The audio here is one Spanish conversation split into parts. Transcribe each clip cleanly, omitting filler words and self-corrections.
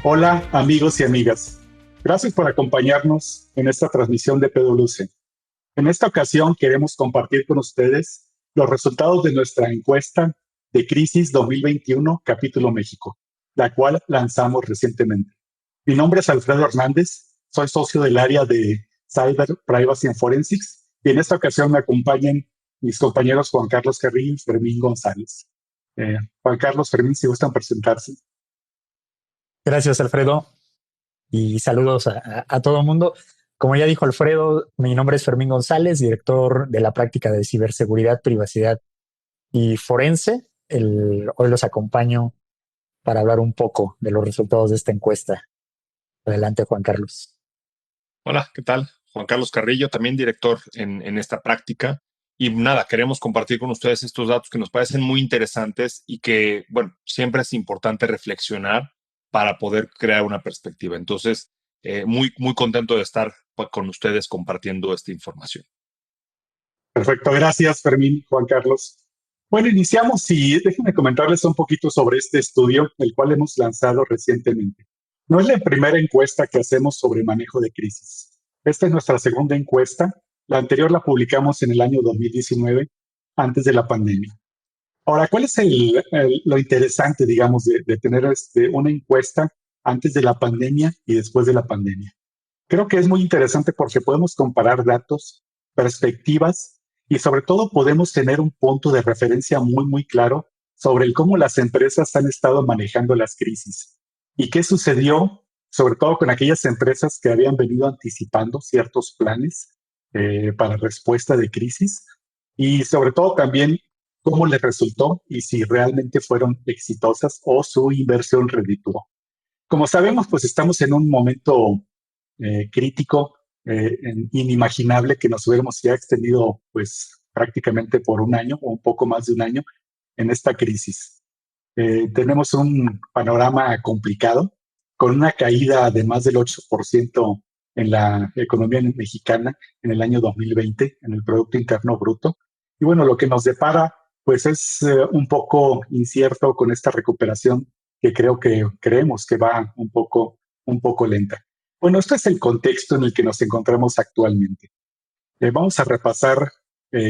Hola amigos y amigas, gracias por acompañarnos en esta transmisión de PwC. En esta ocasión queremos compartir con ustedes los resultados de nuestra encuesta de Crisis 2021 Capítulo México, la cual lanzamos recientemente. Mi nombre es Alfredo Hernández, soy socio del área de Cyber Privacy and Forensics y en esta ocasión me acompañan mis compañeros Juan Carlos Carrillo y Fermín González. Juan Carlos, Fermín, si gustan presentarse. Gracias, Alfredo, y saludos a todo el mundo. Como ya dijo Alfredo, mi nombre es Fermín González, director de la práctica de ciberseguridad, privacidad y forense. Hoy los acompaño para hablar un poco de los resultados de esta encuesta. Adelante, Juan Carlos. Hola, ¿qué tal? Juan Carlos Carrillo, también director en esta práctica. Y nada, queremos compartir con ustedes estos datos que nos parecen muy interesantes y que, bueno, siempre es importante reflexionar para poder crear una perspectiva. Entonces, muy contento de estar con ustedes compartiendo esta información. Perfecto, gracias Fermín, Juan Carlos. Bueno, iniciamos y déjenme comentarles un poquito sobre este estudio, el cual hemos lanzado recientemente. No es la primera encuesta que hacemos sobre manejo de crisis. Esta es nuestra segunda encuesta. La anterior la publicamos en el año 2019, antes de la pandemia. Ahora, ¿cuál es lo interesante, digamos, de tener una encuesta antes de la pandemia y después de la pandemia? Creo que es muy interesante porque podemos comparar datos, perspectivas y sobre todo podemos tener un punto de referencia muy claro sobre cómo las empresas han estado manejando las crisis y qué sucedió, sobre todo con aquellas empresas que habían venido anticipando ciertos planes para respuesta de crisis y sobre todo también cómo les resultó y si realmente fueron exitosas o su inversión redituó. Como sabemos, pues estamos en un momento crítico, inimaginable que nos hubiéramos ya extendido pues prácticamente por un año o un poco más de un año en esta crisis. Tenemos un panorama complicado con una caída de más del 8% en la economía mexicana en el año 2020, en el Producto Interno Bruto. Y bueno, lo que nos depara pues es un poco incierto con esta recuperación que creemos que va un poco lenta. Bueno, este es el contexto en el que nos encontramos actualmente. Vamos a repasar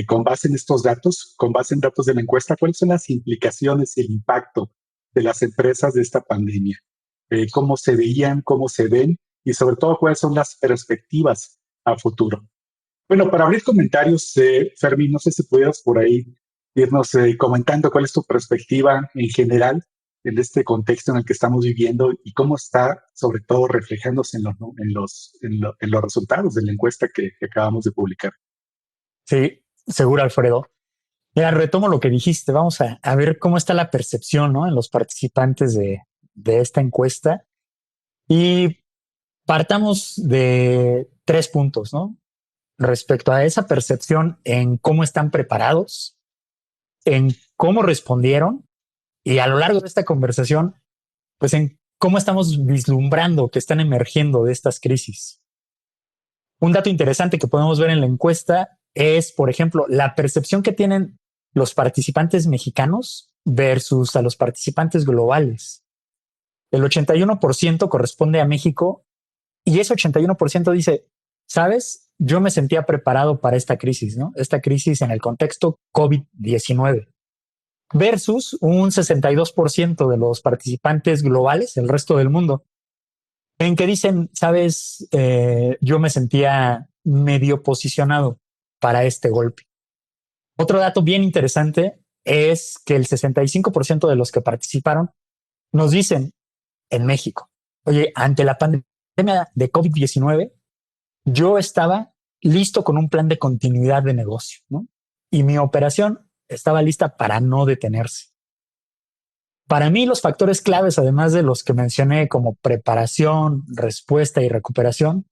con base en estos datos, con base en datos de la encuesta, cuáles son las implicaciones y el impacto de las empresas de esta pandemia, cómo se veían, cómo se ven y sobre todo cuáles son las perspectivas a futuro. Bueno, para abrir comentarios, Fermín, no sé si pudieras por ahí irnos comentando cuál es tu perspectiva en general en este contexto en el que estamos viviendo y cómo está sobre todo reflejándose en los resultados de la encuesta que acabamos de publicar. Sí, seguro, Alfredo. Mira, retomo lo que dijiste. Vamos a ver cómo está la percepción, ¿no?, en los participantes de esta encuesta. Y partamos de 3 puntos, ¿no? Respecto a esa percepción en cómo están preparados, en cómo respondieron y a lo largo de esta conversación, pues en cómo estamos vislumbrando que están emergiendo de estas crisis. Un dato interesante que podemos ver en la encuesta es, por ejemplo, la percepción que tienen los participantes mexicanos versus a los participantes globales. El 81% corresponde a México y ese 81% dice, ¿sabes? Yo me sentía preparado para esta crisis, ¿no? Esta crisis en el contexto COVID-19 versus un 62% de los participantes globales, el resto del mundo, en que dicen, sabes, yo me sentía medio posicionado para este golpe. Otro dato bien interesante es que el 65% de los que participaron nos dicen en México, oye, ante la pandemia de COVID-19, yo estaba listo con un plan de continuidad de negocio, ¿no? Y mi operación estaba lista para no detenerse. Para mí, los factores claves, además de los que mencioné como preparación, respuesta y recuperación,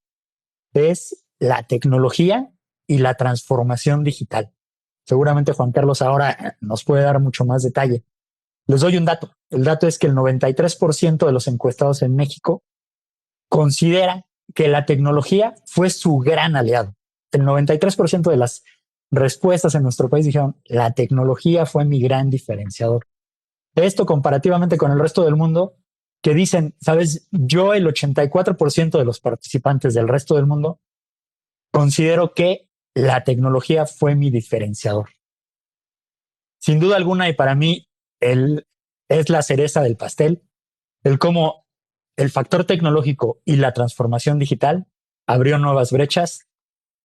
es la tecnología y la transformación digital. Seguramente Juan Carlos ahora nos puede dar mucho más detalle. Les doy un dato. El dato es que el 93% de los encuestados en México considera que la tecnología fue su gran aliado. El 93% de las respuestas en nuestro país dijeron, la tecnología fue mi gran diferenciador. Esto comparativamente con el resto del mundo que dicen, sabes, yo el 84% de los participantes del resto del mundo considero que la tecnología fue mi diferenciador. Sin duda alguna, y para mí es la cereza del pastel, el cómo el factor tecnológico y la transformación digital abrió nuevas brechas,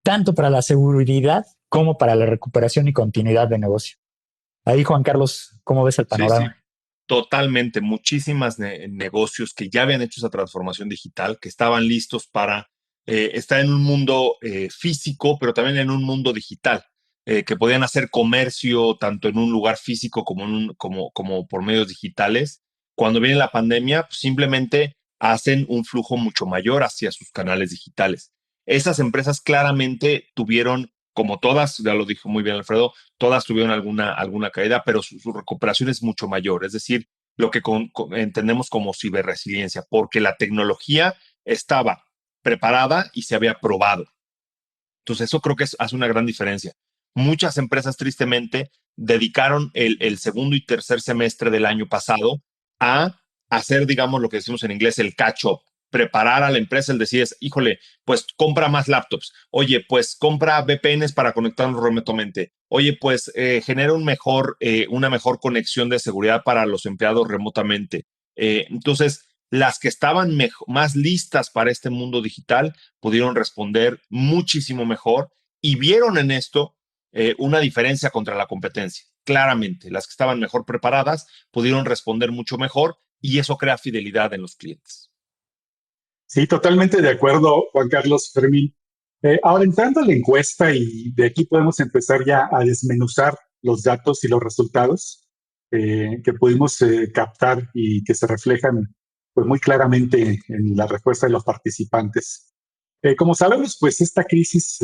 tanto para la seguridad como para la recuperación y continuidad de negocio. Ahí, Juan Carlos, ¿cómo ves el Sí, sí, panorama? totalmente. Muchísimas negocios que ya habían hecho esa transformación digital, que estaban listos para estar en un mundo físico, pero también en un mundo digital, que podían hacer comercio tanto en un lugar físico como, como por medios digitales. Cuando viene la pandemia, pues simplemente hacen un flujo mucho mayor hacia sus canales digitales. Esas empresas claramente tuvieron, como todas, ya lo dijo muy bien Alfredo, todas tuvieron alguna caída, pero su recuperación es mucho mayor. Es decir, lo que entendemos como ciberresiliencia, porque la tecnología estaba preparada y se había probado. Entonces, eso creo que hace una gran diferencia. Muchas empresas, tristemente, dedicaron el segundo y tercer semestre del año pasado a hacer, digamos, lo que decimos en inglés, el catch-up, preparar a la empresa, el decir, híjole, pues compra más laptops. Oye, pues compra VPNs para conectarnos remotamente. Oye, pues genera una mejor conexión de seguridad para los empleados remotamente. Entonces, las que estaban más listas para este mundo digital pudieron responder muchísimo mejor y vieron en esto una diferencia contra la competencia. Claramente, las que estaban mejor preparadas pudieron responder mucho mejor y eso crea fidelidad en los clientes. Sí, totalmente de acuerdo, Juan Carlos, Fermín. Ahora, entrando a la encuesta y de aquí podemos empezar ya a desmenuzar los datos y los resultados que pudimos captar y que se reflejan pues, muy claramente en la respuesta de los participantes. Como sabemos, pues esta crisis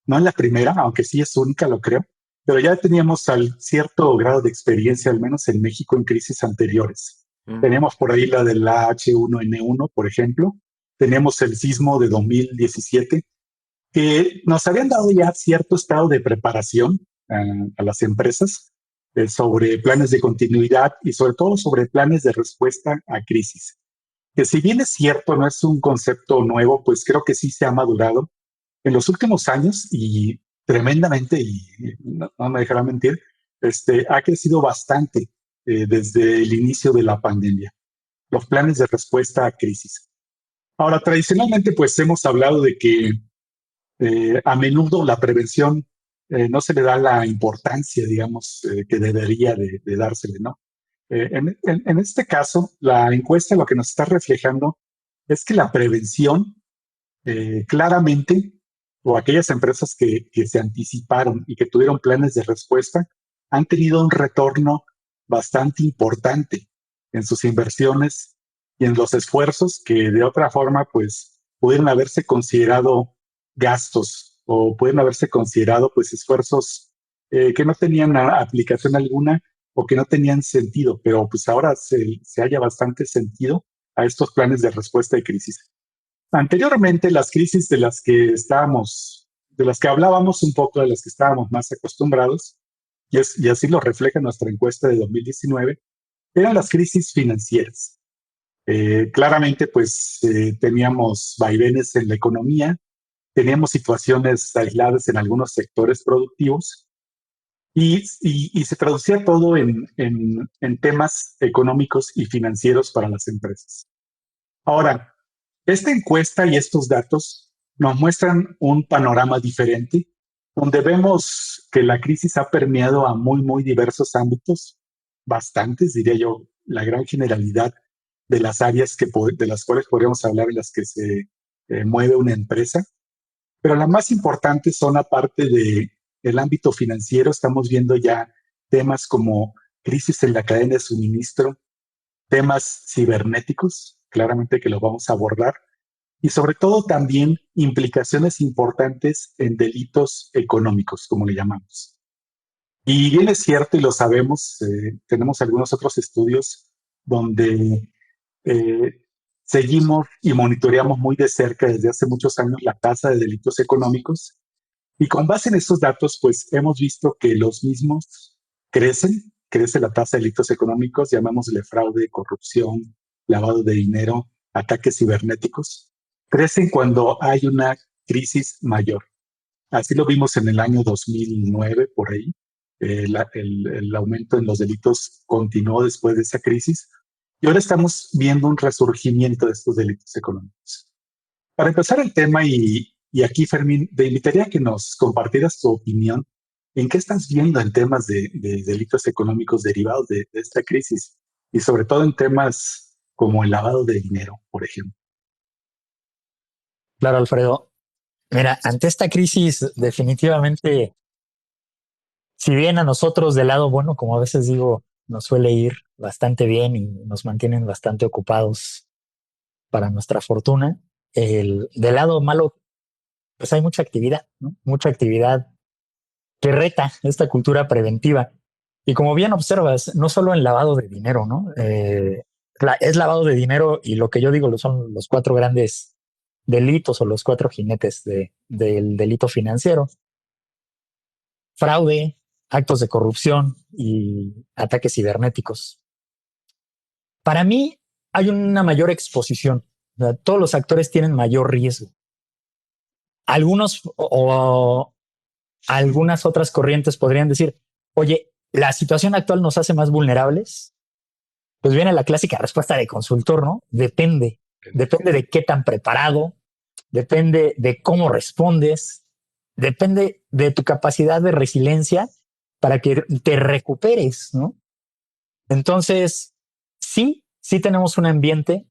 no es la primera, aunque sí es única, lo creo, pero ya teníamos cierto grado de experiencia, al menos en México, en crisis anteriores. Teníamos por ahí la del H1N1, por ejemplo. Teníamos el sismo de 2017, que nos habían dado ya cierto estado de preparación a las empresas sobre planes de continuidad y sobre todo sobre planes de respuesta a crisis. Que si bien es cierto, no es un concepto nuevo, pues creo que sí se ha madurado en los últimos años y tremendamente, y no me dejará mentir, ha crecido bastante desde el inicio de la pandemia, los planes de respuesta a crisis. Ahora, tradicionalmente, pues hemos hablado de que a menudo la prevención no se le da la importancia, digamos, que debería de dársele, ¿no? En este caso, la encuesta lo que nos está reflejando es que la prevención claramente, o aquellas empresas que se anticiparon y que tuvieron planes de respuesta, han tenido un retorno bastante importante en sus inversiones y en los esfuerzos que de otra forma, pues, pudieron haberse considerado gastos o pueden haberse considerado, pues, esfuerzos que no tenían aplicación alguna o que no tenían sentido, pero pues ahora se halla bastante sentido a estos planes de respuesta de crisis. Anteriormente, las crisis de las que hablábamos un poco, de las que estábamos más acostumbrados, y así lo refleja nuestra encuesta de 2019, eran las crisis financieras. Claramente, pues teníamos vaivenes en la economía, teníamos situaciones aisladas en algunos sectores productivos y se traducía todo en temas económicos y financieros para las empresas. Ahora, esta encuesta y estos datos nos muestran un panorama diferente, donde vemos que la crisis ha permeado a muy diversos ámbitos, bastantes, diría yo, la gran generalidad de las áreas de las cuales podríamos hablar en las que se mueve una empresa. Pero las más importantes son, aparte del ámbito financiero, estamos viendo ya temas como crisis en la cadena de suministro, temas cibernéticos, claramente que los vamos a abordar, y sobre todo también implicaciones importantes en delitos económicos, como le llamamos. Y bien es cierto y lo sabemos, tenemos algunos otros estudios donde eh, seguimos y monitoreamos muy de cerca desde hace muchos años la tasa de delitos económicos y con base en estos datos, pues hemos visto que los mismos crece la tasa de delitos económicos, llamémosle fraude, corrupción, lavado de dinero, ataques cibernéticos, crecen cuando hay una crisis mayor. Así lo vimos en el año 2009, por ahí. El aumento en los delitos continuó después de esa crisis y ahora estamos viendo un resurgimiento de estos delitos económicos. Para empezar el tema, y aquí, Fermín, te invitaría a que nos compartieras tu opinión en qué estás viendo en temas de delitos económicos derivados de esta crisis y sobre todo en temas como el lavado de dinero, por ejemplo. Claro, Alfredo. Mira, ante esta crisis, definitivamente, si bien a nosotros del lado bueno, como a veces digo, nos suele ir bastante bien y nos mantienen bastante ocupados para nuestra fortuna, del lado malo, pues hay mucha actividad, ¿no? Mucha actividad que reta esta cultura preventiva. Y como bien observas, no solo en lavado de dinero, ¿no? Es lavado de dinero y lo que yo digo son los cuatro grandes delitos o los cuatro jinetes del delito financiero: fraude, actos de corrupción y ataques cibernéticos. Para mí hay una mayor exposición. O sea, todos los actores tienen mayor riesgo. Algunos o algunas otras corrientes podrían decir, oye, la situación actual nos hace más vulnerables. Pues viene la clásica respuesta de consultor, ¿no? Depende de qué tan preparado, depende de cómo respondes, depende de tu capacidad de resiliencia para que te recuperes, ¿no? Entonces, sí tenemos un ambiente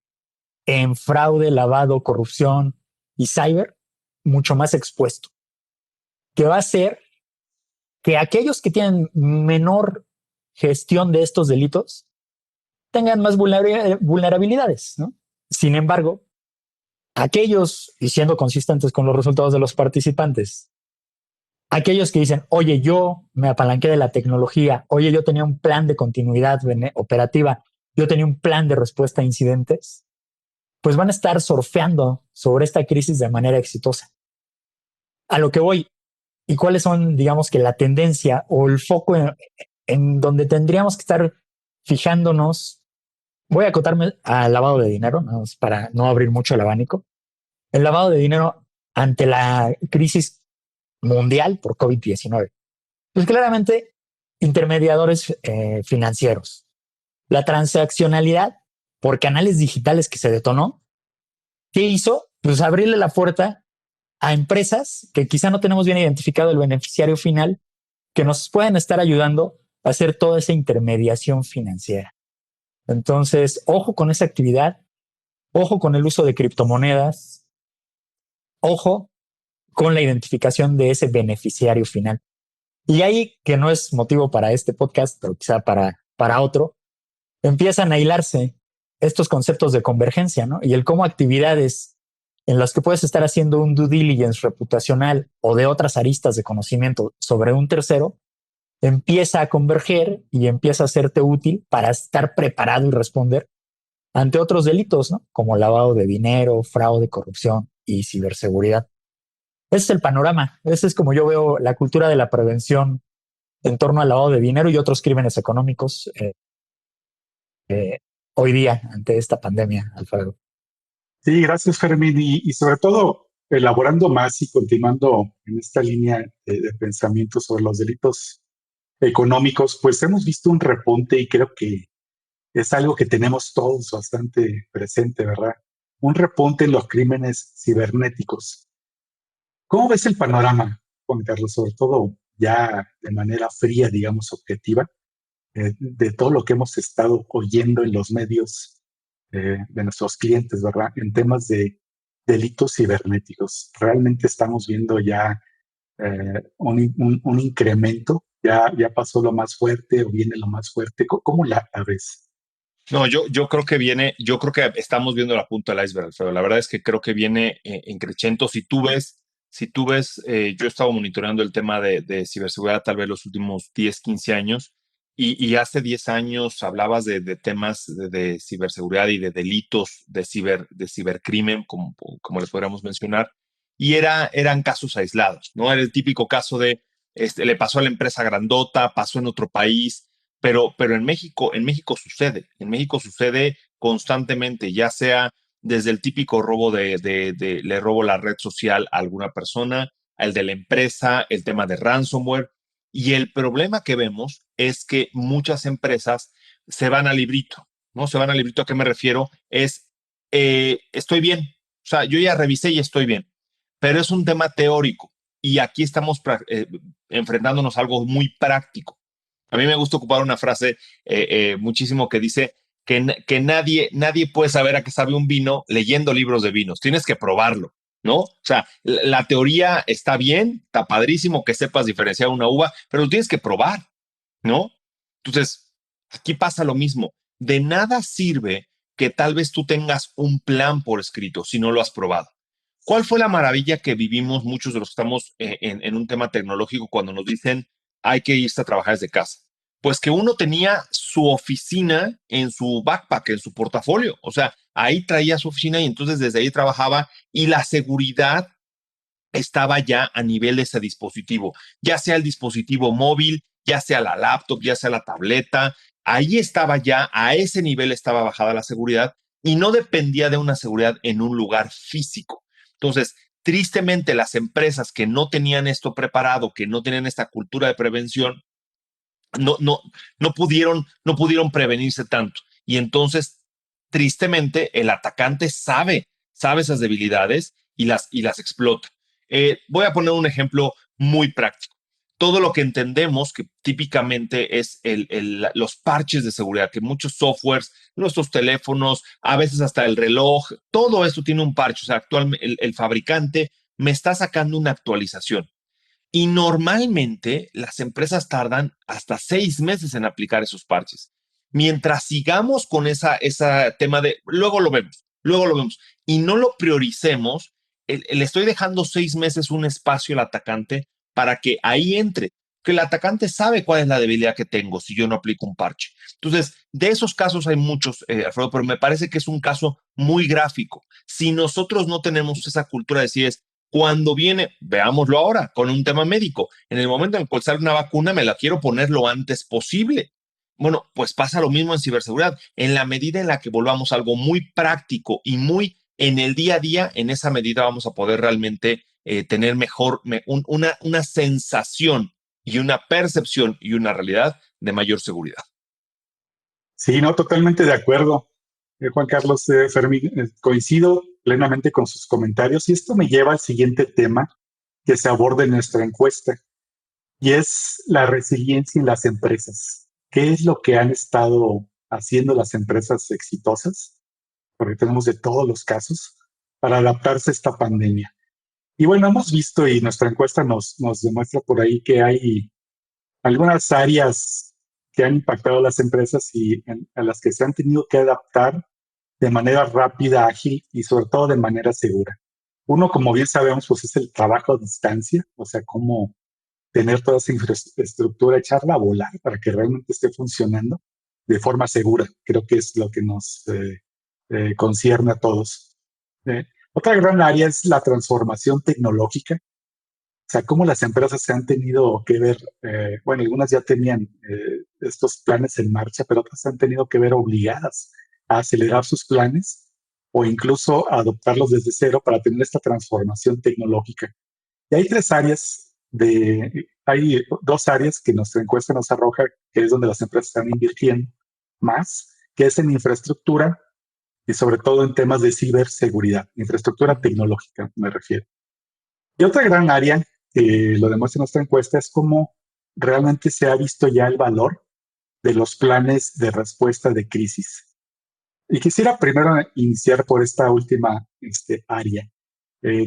en fraude, lavado, corrupción y cyber mucho más expuesto, que va a hacer que aquellos que tienen menor gestión de estos delitos tengan más vulnerabilidades, ¿no? Sin embargo, aquellos, y siendo consistentes con los resultados de los participantes, aquellos que dicen, oye, yo me apalanqué de la tecnología, oye, yo tenía un plan de continuidad operativa, yo tenía un plan de respuesta a incidentes, pues van a estar surfeando sobre esta crisis de manera exitosa. A lo que voy, y cuáles son, digamos que la tendencia o el foco en donde tendríamos que estar fijándonos. Voy a acotarme al lavado de dinero, ¿no? Para no abrir mucho el abanico. El lavado de dinero ante la crisis mundial por COVID-19. Pues claramente, intermediadores financieros. La transaccionalidad por canales digitales que se detonó, ¿qué hizo? Pues abrirle la puerta a empresas que quizá no tenemos bien identificado el beneficiario final, que nos pueden estar ayudando a hacer toda esa intermediación financiera. Entonces, ojo con esa actividad, ojo con el uso de criptomonedas, ojo con la identificación de ese beneficiario final. Y ahí, que no es motivo para este podcast, pero quizá para otro, empiezan a hilarse estos conceptos de convergencia, ¿no? Y el cómo actividades en las que puedes estar haciendo un due diligence reputacional o de otras aristas de conocimiento sobre un tercero, empieza a converger y empieza a hacerte útil para estar preparado y responder ante otros delitos, ¿no? Como lavado de dinero, fraude, corrupción y ciberseguridad. Ese es el panorama. Ese es como yo veo la cultura de la prevención en torno al lavado de dinero y otros crímenes económicos hoy día ante esta pandemia, Alfredo. Sí, gracias, Fermín. Y sobre todo, elaborando más y continuando en esta línea de pensamiento sobre los delitos económicos, pues hemos visto un repunte y creo que es algo que tenemos todos bastante presente, ¿verdad? Un repunte en los crímenes cibernéticos. ¿Cómo ves el panorama, Juan Carlos? Sobre todo ya de manera fría, digamos, objetiva, de todo lo que hemos estado oyendo en los medios de nuestros clientes, ¿verdad? En temas de delitos cibernéticos. Realmente estamos viendo ya un incremento. Ya pasó lo más fuerte o viene lo más fuerte. ¿Cómo la ves? No, yo creo que viene, yo creo que estamos viendo la punta del iceberg, Alfredo. La verdad es que creo que viene en crescendo. Yo he estado monitoreando el tema de ciberseguridad tal vez los últimos 10, 15 años, y hace 10 años hablabas de temas de ciberseguridad y de delitos de cibercrimen, como les podríamos mencionar, y eran casos aislados, ¿no? Era el típico caso de, le pasó a la empresa grandota, pasó en otro país, pero en México sucede constantemente, ya sea desde el típico robo de le robo la red social a alguna persona, el de la empresa, el tema de ransomware. Y el problema que vemos es que muchas empresas se van al librito, ¿no? Se van al librito. ¿A qué me refiero? Estoy bien. O sea, yo ya revisé y estoy bien. Pero es un tema teórico. Y aquí estamos enfrentándonos a algo muy práctico. A mí me gusta ocupar una frase muchísimo que dice que nadie puede saber a qué sabe un vino leyendo libros de vinos. Tienes que probarlo, ¿no? O sea, la teoría está bien, está padrísimo que sepas diferenciar una uva, pero lo tienes que probar, ¿no? Entonces, aquí pasa lo mismo. De nada sirve que tal vez tú tengas un plan por escrito si no lo has probado. ¿Cuál fue la maravilla que vivimos muchos de los que estamos en un tema tecnológico cuando nos dicen hay que irse a trabajar desde casa? Pues que uno tenía su oficina en su backpack, en su portafolio. O sea, ahí traía su oficina y entonces desde ahí trabajaba y la seguridad estaba ya a nivel de ese dispositivo, ya sea el dispositivo móvil, ya sea la laptop, ya sea la tableta. Ahí estaba ya, a ese nivel estaba bajada la seguridad y no dependía de una seguridad en un lugar físico. Entonces, tristemente, las empresas que no tenían esto preparado, que no tenían esta cultura de prevención, no, no, no pudieron prevenirse tanto. Y entonces, tristemente, el atacante sabe esas debilidades y las explota. Voy a poner un ejemplo muy práctico. Todo lo que entendemos que típicamente es los parches de seguridad, que muchos softwares, nuestros teléfonos, a veces hasta el reloj, todo esto tiene un parche. O sea, actualmente el fabricante me está sacando una actualización. Y normalmente las empresas tardan hasta 6 meses en aplicar esos parches. Mientras sigamos con esa tema de luego lo vemos y no lo prioricemos, le estoy dejando 6 meses un espacio al atacante para que ahí entre, que el atacante sabe cuál es la debilidad que tengo si yo no aplico un parche. Entonces, de esos casos hay muchos, Alfredo, pero me parece que es un caso muy gráfico. Si nosotros no tenemos esa cultura de decir es, cuando viene, veámoslo ahora, con un tema médico, en el momento en el que sale una vacuna, me la quiero poner lo antes posible. Bueno, pues pasa lo mismo en ciberseguridad. En la medida en la que volvamos algo muy práctico y muy en el día a día, en esa medida vamos a poder realmente tener mejor, una sensación y una percepción y una realidad de mayor seguridad. Sí, no, totalmente de acuerdo. Juan Carlos, Fermín, coincido plenamente con sus comentarios y esto me lleva al siguiente tema que se aborda en nuestra encuesta y es la resiliencia en las empresas. ¿Qué es lo que han estado haciendo las empresas exitosas? Porque tenemos de todos los casos para adaptarse a esta pandemia. Y bueno, hemos visto y nuestra encuesta nos demuestra por ahí que hay algunas áreas que han impactado a las empresas y a las que se han tenido que adaptar de manera rápida, ágil y sobre todo de manera segura. Uno, como bien sabemos, pues es el trabajo a distancia, o sea, cómo tener toda esa infraestructura, echarla a volar para que realmente esté funcionando de forma segura. Creo que es lo que nos concierne a todos. Otra gran área es la transformación tecnológica. O sea, cómo las empresas se han tenido que ver, bueno, algunas ya tenían estos planes en marcha, pero otras se han tenido que ver obligadas a acelerar sus planes o incluso a adoptarlos desde cero para tener esta transformación tecnológica. Y hay dos áreas que nuestra encuesta nos arroja, que es donde las empresas están invirtiendo más, que es en infraestructura y sobre todo en temas de ciberseguridad, infraestructura tecnológica, me refiero. Y otra gran área que lo demuestra nuestra encuesta es cómo realmente se ha visto ya el valor de los planes de respuesta de crisis. Y quisiera primero iniciar por esta última área.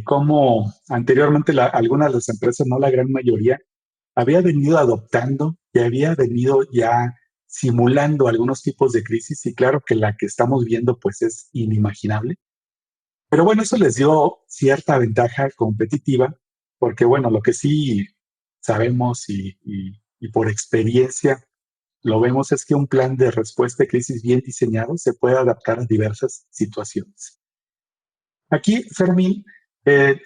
Cómo anteriormente algunas de las empresas, no la gran mayoría, había venido adoptando y había venido ya simulando algunos tipos de crisis y claro que la que estamos viendo pues es inimaginable. Pero bueno, eso les dio cierta ventaja competitiva porque bueno, lo que sí sabemos y por experiencia lo vemos es que un plan de respuesta a crisis bien diseñado se puede adaptar a diversas situaciones. Aquí, Fermín, eh,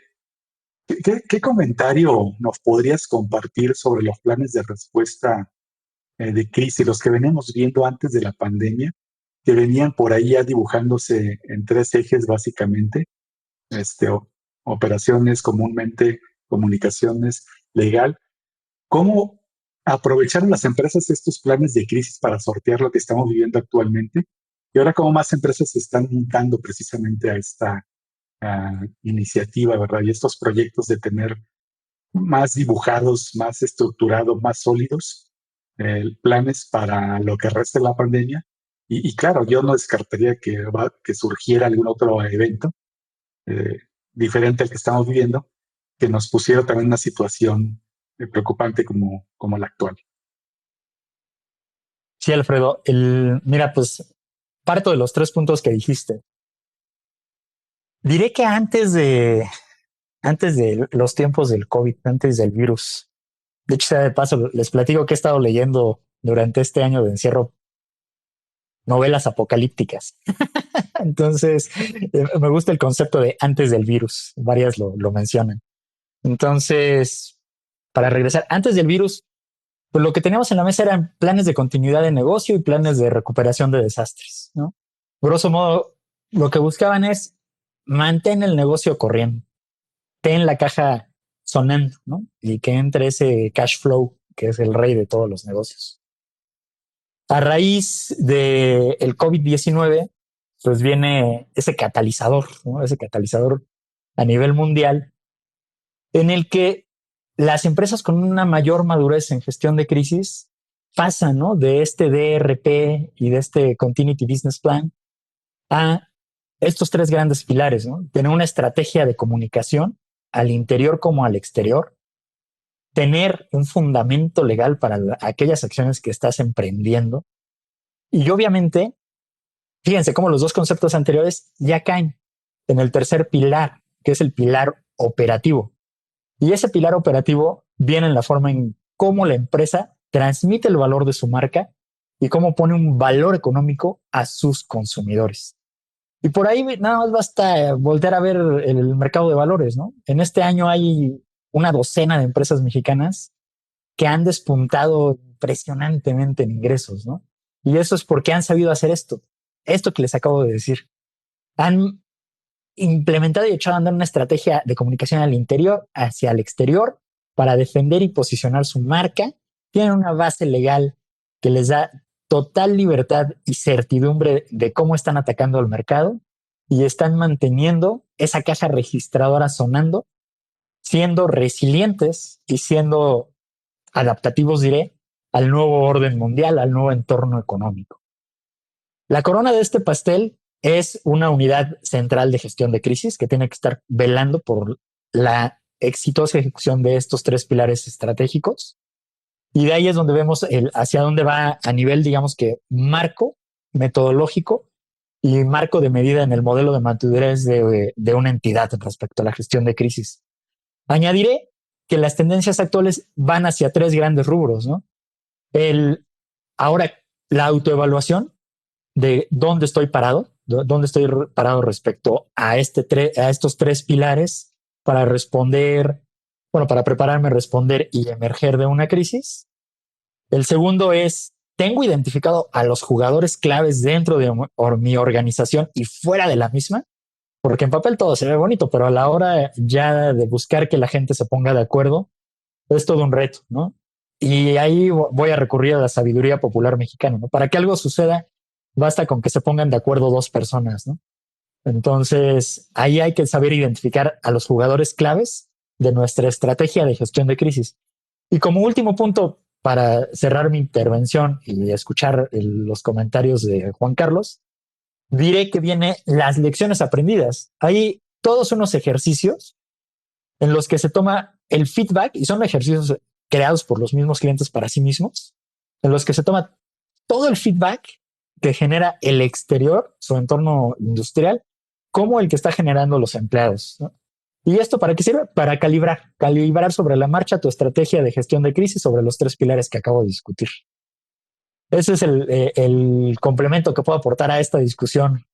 ¿qué comentario nos podrías compartir sobre los planes de respuesta de crisis, los que venimos viendo antes de la pandemia, que venían por ahí ya dibujándose en tres ejes básicamente, operaciones comúnmente, comunicaciones, legal. ¿Cómo aprovecharon las empresas estos planes de crisis para sortear lo que estamos viviendo actualmente? Y ahora cómo más empresas se están montando precisamente a esta iniciativa, ¿verdad? Y estos proyectos de tener más dibujados, más estructurados, más sólidos, planes para lo que resta de la pandemia. Y claro, yo no descartaría que surgiera algún otro evento eh, diferente al que estamos viviendo, que nos pusiera también en una situación preocupante como la actual. Sí, Alfredo, mira, pues parto de los 3 puntos que dijiste. Diré que antes de los tiempos del COVID, antes del virus, de hecho, sea de paso, les platico que he estado leyendo durante este año de encierro novelas apocalípticas. Entonces, me gusta el concepto de antes del virus. Varias lo mencionan. Entonces, para regresar, antes del virus, pues lo que teníamos en la mesa eran planes de continuidad de negocio y planes de recuperación de desastres, ¿no? Grosso modo, lo que buscaban es mantén el negocio corriendo, ten la caja sonando, ¿no? Y que entre ese cash flow, que es el rey de todos los negocios. A raíz del COVID-19, pues viene ese catalizador, ¿no? Ese catalizador a nivel mundial, en el que las empresas con una mayor madurez en gestión de crisis pasan, ¿no? De este DRP y de este Continuity Business Plan a estos 3 grandes pilares, ¿no? Tener una estrategia de comunicación al interior como al exterior, tener un fundamento legal para aquellas acciones que estás emprendiendo y obviamente, fíjense cómo los 2 conceptos anteriores ya caen en el tercer pilar, que es el pilar operativo. Y ese pilar operativo viene en la forma en cómo la empresa transmite el valor de su marca y cómo pone un valor económico a sus consumidores. Y por ahí nada más basta voltear a ver el mercado de valores, ¿no? En este año hay una docena de empresas mexicanas que han despuntado impresionantemente en ingresos, ¿no? Y eso es porque han sabido hacer esto que les acabo de decir. Han implementado y echado a andar una estrategia de comunicación al interior hacia el exterior para defender y posicionar su marca. Tienen una base legal que les da total libertad y certidumbre de cómo están atacando el mercado y están manteniendo esa caja registradora sonando, siendo resilientes y siendo adaptativos, diré, al nuevo orden mundial, al nuevo entorno económico. La corona de este pastel es una unidad central de gestión de crisis que tiene que estar velando por la exitosa ejecución de estos 3 pilares estratégicos. Y de ahí es donde vemos hacia dónde va a nivel, digamos que marco metodológico y marco de medida en el modelo de madurez de una entidad respecto a la gestión de crisis. Añadiré que las tendencias actuales van hacia 3 grandes rubros, ¿no? Ahora, la autoevaluación de dónde estoy parado respecto a estos 3 pilares para responder, bueno, para prepararme a responder y emerger de una crisis. El segundo es, tengo identificado a los jugadores claves dentro de mi organización y fuera de la misma, porque en papel todo se ve bonito, pero a la hora ya de buscar que la gente se ponga de acuerdo, es todo un reto, ¿no? Y ahí voy a recurrir a la sabiduría popular mexicana, ¿no? Para que algo suceda, basta con que se pongan de acuerdo 2 personas, ¿no? Entonces, ahí hay que saber identificar a los jugadores claves de nuestra estrategia de gestión de crisis. Y como último punto, para cerrar mi intervención y escuchar los comentarios de Juan Carlos, diré que vienen las lecciones aprendidas. Hay todos unos ejercicios en los que se toma el feedback y son ejercicios creados por los mismos clientes para sí mismos, en los que se toma todo el feedback que genera el exterior, su entorno industrial, como el que está generando los empleados, ¿no? ¿Y esto para qué sirve? Para calibrar sobre la marcha tu estrategia de gestión de crisis sobre los 3 pilares que acabo de discutir. Ese es el complemento que puedo aportar a esta discusión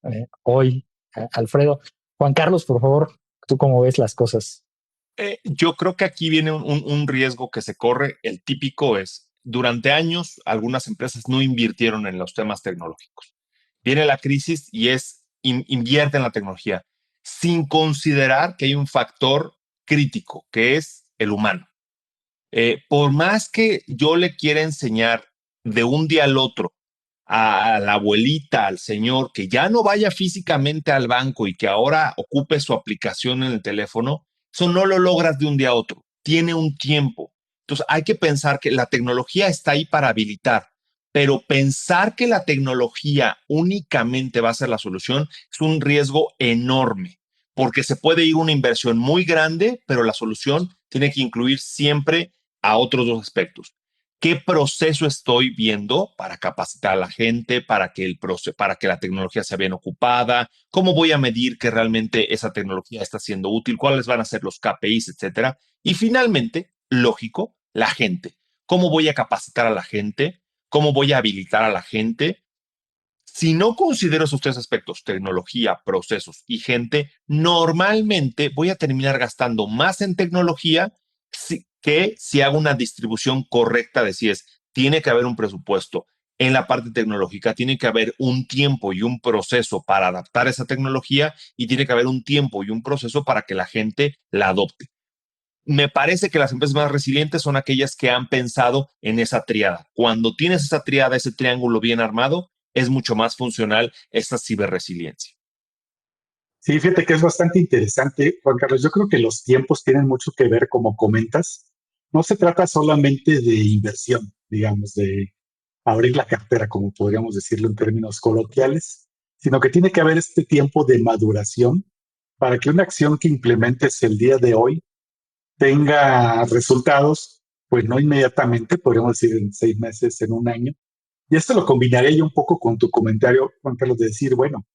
hoy, Alfredo. Juan Carlos, por favor, ¿tú cómo ves las cosas? Yo creo que aquí viene un riesgo que se corre. El típico es, durante años, algunas empresas no invirtieron en los temas tecnológicos. Viene la crisis y invierte en la tecnología, sin considerar que hay un factor crítico, que es el humano. Por más que yo le quiera enseñar de un día al otro a la abuelita, al señor, que ya no vaya físicamente al banco y que ahora ocupe su aplicación en el teléfono, eso no lo logras de un día a otro. Tiene un tiempo. Entonces hay que pensar que la tecnología está ahí para habilitar, pero pensar que la tecnología únicamente va a ser la solución es un riesgo enorme, porque se puede ir una inversión muy grande, pero la solución tiene que incluir siempre a otros dos aspectos. ¿Qué proceso estoy viendo para capacitar a la gente, para que la tecnología sea bien ocupada? ¿Cómo voy a medir que realmente esa tecnología está siendo útil? ¿Cuáles van a ser los KPIs, etcétera? Y finalmente, lógico, la gente. ¿Cómo voy a capacitar a la gente? ¿Cómo voy a habilitar a la gente? Si no considero esos tres aspectos, tecnología, procesos y gente, normalmente voy a terminar gastando más en tecnología que si hago una distribución correcta de si tiene que haber un presupuesto en la parte tecnológica, tiene que haber un tiempo y un proceso para adaptar esa tecnología y tiene que haber un tiempo y un proceso para que la gente la adopte. Me parece que las empresas más resilientes son aquellas que han pensado en esa triada. Cuando tienes esa triada, ese triángulo bien armado, es mucho más funcional esta ciberresiliencia. Sí, fíjate que es bastante interesante, Juan Carlos. Yo creo que los tiempos tienen mucho que ver, como comentas. No se trata solamente de inversión, digamos, de abrir la cartera, como podríamos decirlo en términos coloquiales, sino que tiene que haber este tiempo de maduración para que una acción que implementes el día de hoy tenga resultados, pues no inmediatamente, podríamos decir en 6 meses, en un año. Y esto lo combinaré yo un poco con tu comentario, Juan Carlos, de decir, bueno,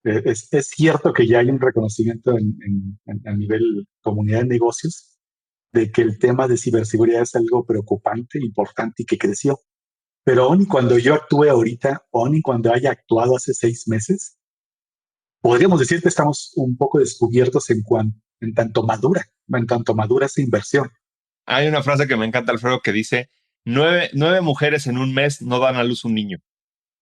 es cierto que ya hay un reconocimiento a nivel comunidad de negocios de que el tema de ciberseguridad es algo preocupante, importante y que creció. Pero aun y cuando yo actúe ahorita, aun y cuando haya actuado hace 6 meses, podríamos decir que estamos un poco descubiertos en tanto madura esa inversión. Hay una frase que me encanta, Alfredo, que dice, nueve mujeres en un mes no dan a luz un niño,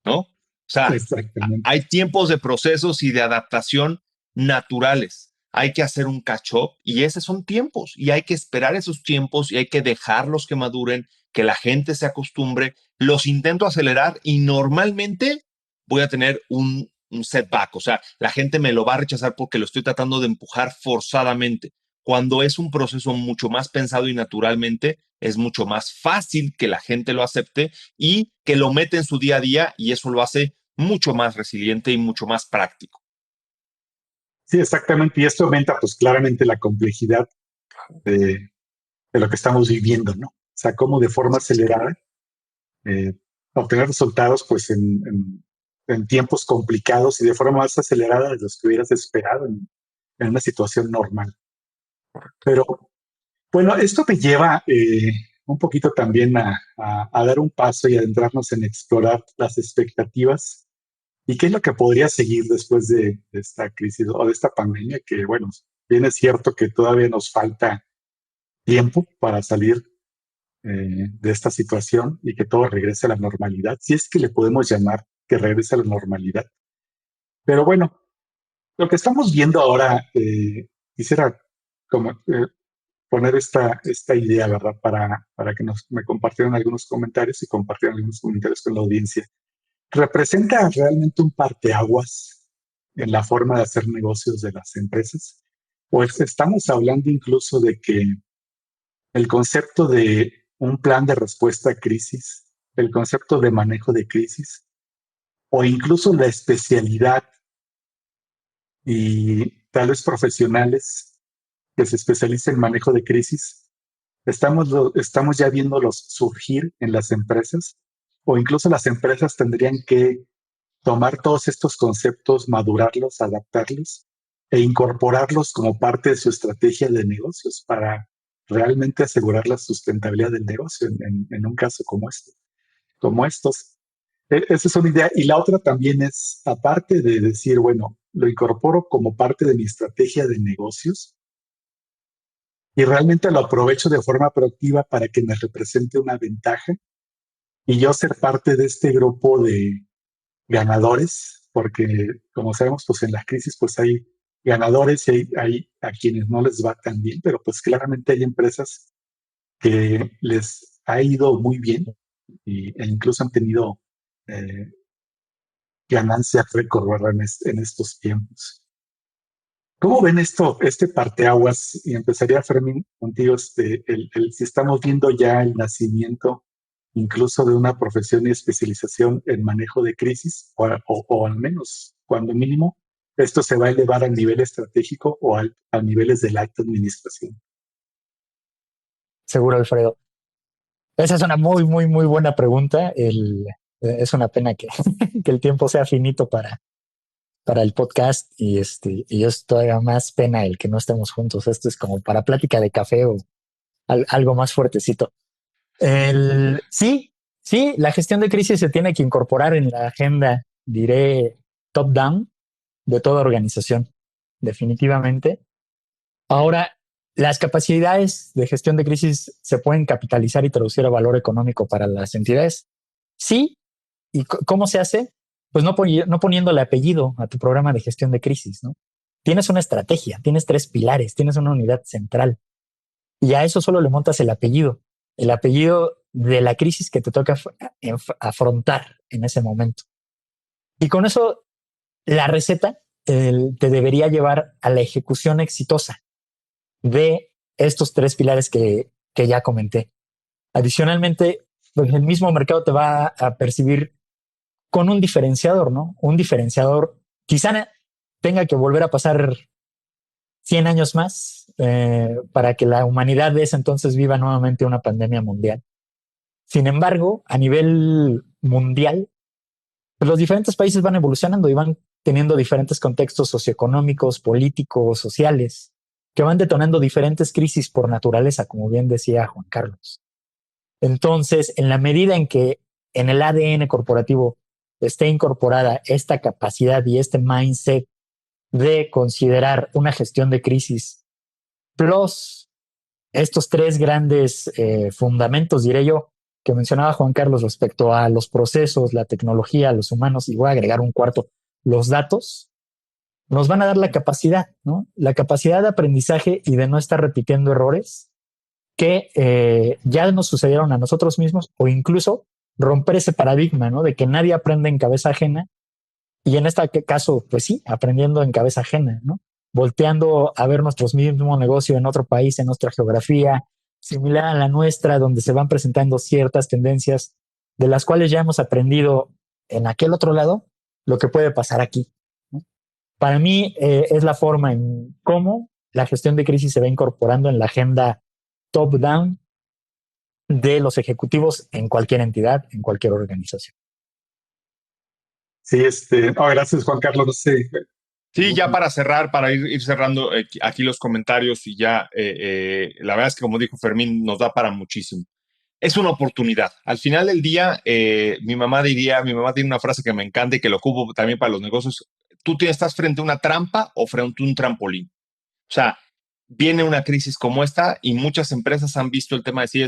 ¿no? O sea, Exactamente. hay tiempos de procesos y de adaptación naturales. Hay que hacer un catch-up y esos son tiempos y hay que esperar esos tiempos y hay que dejarlos que maduren, que la gente se acostumbre. Los intento acelerar y normalmente voy a tener un setback, o sea, la gente me lo va a rechazar porque lo estoy tratando de empujar forzadamente. Cuando es un proceso mucho más pensado y naturalmente, es mucho más fácil que la gente lo acepte y que lo mete en su día a día y eso lo hace mucho más resiliente y mucho más práctico. Sí, exactamente. Y esto aumenta pues claramente la complejidad de, de lo que estamos viviendo, ¿no? O sea, cómo de forma acelerada eh, obtener resultados pues en tiempos complicados y de forma más acelerada de los que hubieras esperado en una situación normal. Pero bueno, esto me lleva un poquito también a dar un paso y adentrarnos en explorar las expectativas y qué es lo que podría seguir después de esta crisis o de esta pandemia, que bueno, bien es cierto que todavía nos falta tiempo para salir de esta situación y que todo regrese a la normalidad, si es que le podemos llamar que regrese a la normalidad. Pero bueno, lo que estamos viendo ahora, quisiera como, poner esta idea, ¿verdad? Para que me compartieran algunos comentarios y compartieran algunos comentarios con la audiencia. ¿Representa realmente un parteaguas en la forma de hacer negocios de las empresas? Pues estamos hablando incluso de que el concepto de un plan de respuesta a crisis, el concepto de manejo de crisis o incluso la especialidad y tal vez profesionales que se especialicen en manejo de crisis, estamos ya viéndolos surgir en las empresas o incluso las empresas tendrían que tomar todos estos conceptos, madurarlos, adaptarlos e incorporarlos como parte de su estrategia de negocios para realmente asegurar la sustentabilidad del negocio en un caso como este, como estos. Esa es una idea. Y la otra también es, aparte de decir, bueno, lo incorporo como parte de mi estrategia de negocios y realmente lo aprovecho de forma proactiva para que me represente una ventaja y yo ser parte de este grupo ganadores, porque como sabemos, pues en las crisis pues hay ganadores y hay a quienes no les va tan bien, pero pues claramente hay empresas que les ha ido muy bien e incluso han tenido eh, ganancias récord, ¿verdad? En estos tiempos. ¿Cómo ven esto, este parteaguas? Y empezaría, Fermín, contigo, si estamos viendo ya el nacimiento incluso de una profesión y especialización en manejo de crisis, o al menos, cuando mínimo, esto se va a elevar a nivel estratégico o a niveles de la alta administración. Seguro, Alfredo. Esa es una muy, muy, muy buena pregunta. Es una pena que, que el tiempo sea finito para el podcast y es todavía más pena el que no estemos juntos. Esto es como para plática de café o algo más fuertecito. Sí, sí, la gestión de crisis se tiene que incorporar en la agenda, diré, top-down de toda organización, definitivamente. Ahora, las capacidades de gestión de crisis se pueden capitalizar y traducir a valor económico para las entidades. Sí, ¿y cómo se hace? Pues no poniéndole apellido a tu programa de gestión de crisis, ¿no? Tienes una estrategia, tienes 3 pilares, tienes una unidad central y a eso solo le montas el apellido de la crisis que te toca afrontar en ese momento. Y con eso, la receta te debería llevar a la ejecución exitosa de estos 3 pilares que ya comenté. Adicionalmente, pues el mismo mercado te va a percibir con un diferenciador, ¿no? Un diferenciador, quizá tenga que volver a pasar 100 años más para que la humanidad de ese entonces viva nuevamente una pandemia mundial. Sin embargo, a nivel mundial, pues los diferentes países van evolucionando y van teniendo diferentes contextos socioeconómicos, políticos, sociales, que van detonando diferentes crisis por naturaleza, como bien decía Juan Carlos. Entonces, en la medida en que en el ADN corporativo esté incorporada esta capacidad y este mindset de considerar una gestión de crisis, plus estos 3 grandes fundamentos, diré yo, que mencionaba Juan Carlos respecto a los procesos, la tecnología, los humanos, y voy a agregar un cuarto, los datos, nos van a dar la capacidad, ¿no? La capacidad de aprendizaje y de no estar repitiendo errores que ya nos sucedieron a nosotros mismos o incluso romper ese paradigma, ¿no? De que nadie aprende en cabeza ajena y en este caso, pues sí, aprendiendo en cabeza ajena, ¿no? Volteando a ver nuestros mismos negocios en otro país, en nuestra geografía, similar a la nuestra, donde se van presentando ciertas tendencias de las cuales ya hemos aprendido en aquel otro lado, lo que puede pasar aquí, ¿no? Para mí es la forma en cómo la gestión de crisis se va incorporando en la agenda top-down de los ejecutivos en cualquier entidad, en cualquier organización. Sí, gracias, Juan Carlos. No sé. Sí, ya para cerrar, para ir cerrando aquí los comentarios y ya, la verdad es que como dijo Fermín, nos da para muchísimo. Es una oportunidad. Al final del día, mi mamá tiene una frase que me encanta y que lo ocupo también para los negocios. Estás frente a una trampa o frente a un trampolín. O sea, viene una crisis como esta y muchas empresas han visto el tema de si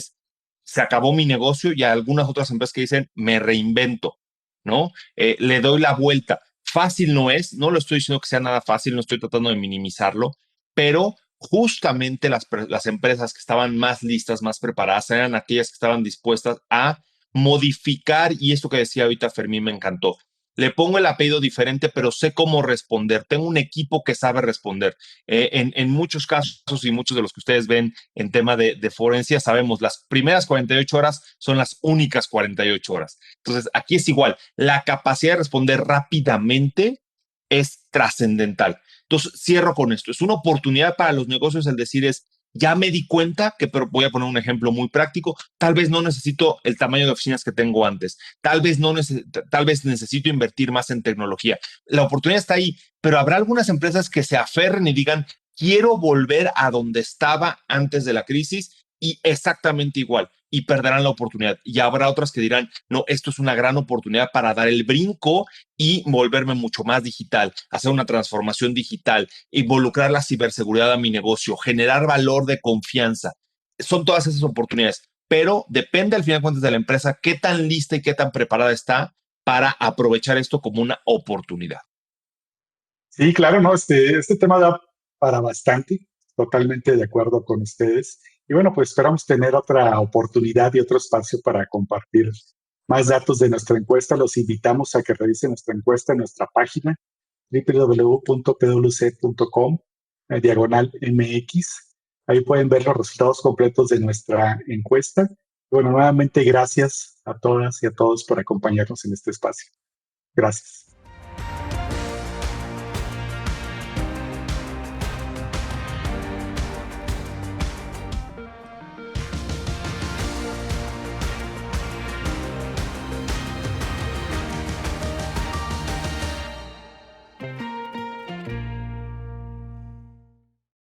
se acabó mi negocio y algunas otras empresas que dicen, me reinvento, ¿no? Le doy la vuelta. Fácil no es, no lo estoy diciendo que sea nada fácil, no estoy tratando de minimizarlo, pero justamente las empresas que estaban más listas, más preparadas, eran aquellas que estaban dispuestas a modificar, y esto que decía ahorita Fermín me encantó. Le pongo el apellido diferente, pero sé cómo responder. Tengo un equipo que sabe responder. En muchos casos y muchos de los que ustedes ven en tema de forencia, sabemos las primeras 48 horas son las únicas 48 horas. Entonces, aquí es igual. La capacidad de responder rápidamente es trascendental. Entonces, cierro con esto. Es una oportunidad para los negocios el decir ya me di cuenta que, pero voy a poner un ejemplo muy práctico, tal vez no necesito el tamaño de oficinas que tengo antes, tal vez necesito invertir más en tecnología. La oportunidad está ahí, pero habrá algunas empresas que se aferren y digan, quiero volver a donde estaba antes de la crisis y exactamente igual, y perderán la oportunidad. Y habrá otras que dirán, no, esto es una gran oportunidad para dar el brinco y volverme mucho más digital, hacer una transformación digital, involucrar la ciberseguridad a mi negocio, generar valor de confianza. Son todas esas oportunidades, pero depende al final de cuentas de la empresa qué tan lista y qué tan preparada está para aprovechar esto como una oportunidad. Sí, claro, no, este tema da para bastante, totalmente de acuerdo con ustedes. Y bueno, pues esperamos tener otra oportunidad y otro espacio para compartir más datos de nuestra encuesta. Los invitamos a que revisen nuestra encuesta en nuestra página www.pwc.com, /MX. Ahí pueden ver los resultados completos de nuestra encuesta. Bueno, nuevamente gracias a todas y a todos por acompañarnos en este espacio. Gracias.